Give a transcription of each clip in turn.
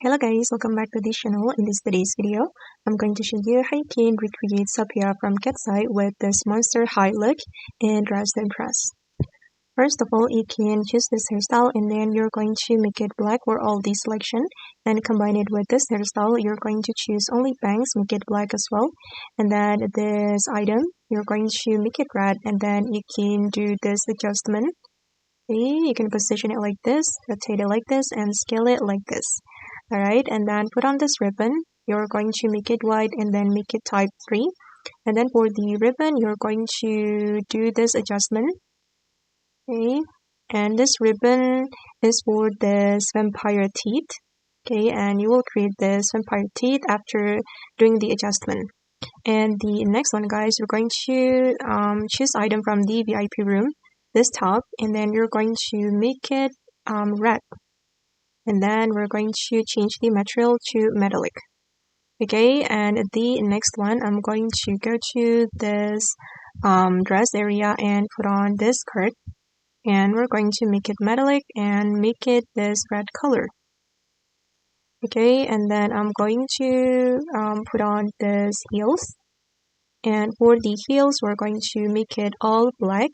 Hello guys, welcome back to this channel. In today's video, I'm going to show you how you can recreate Sophia from Katseye with this monster high look and dress to impress. First of all, you can choose this hairstyle and then you're going to make it black for all the selection and combine it with this hairstyle. You're going to choose only bangs, make it black as well. And then this item, you're going to make it red and then you can do this adjustment. Okay, you can position it like this, rotate it like this, and scale it like this. Alright, and then put on this ribbon. You're going to make it white and then make it type 3. And then for the ribbon, you're going to do this adjustment. Okay, and this ribbon is for this vampire teeth. Okay, and you will create this vampire teeth after doing the adjustment. And the next one, guys, we're going to choose item from the VIP room, this top, and then you're going to make it red. And then we're going to change the material to metallic. Okay, and the next one, I'm going to go to this dress area and put on this skirt. And we're going to make it metallic and make it this red color. Okay, and then I'm going to put on this heels. And for the heels, we're going to make it all black.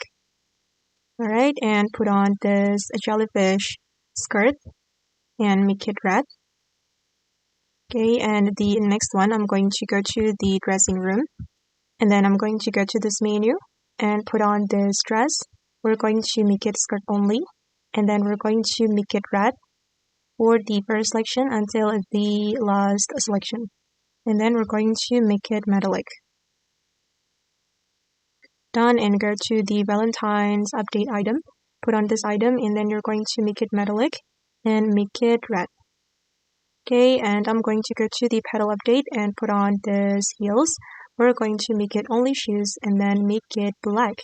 Alright, and put on this jellyfish skirt and make it red. Okay, and the next one, I'm going to go to the dressing room. And then I'm going to go to this menu and put on this dress. We're going to make it skirt only. And then we're going to make it red for the first selection until the last selection. And then we're going to make it metallic. Done, and go to the Valentine's update item. Put on this item and then you're going to make it metallic and make it red. Okay, and I'm going to go to the petal update and put on this heels. We're going to make it only shoes and then make it black.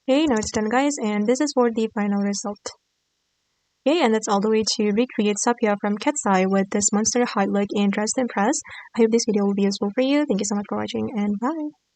Okay, now it's done, guys, and this is for the final result. Okay, and that's all the way to recreate Sophia from Katseye with this monster hot look and dress to impress. I hope this video will be useful for you. Thank you so much for watching and bye!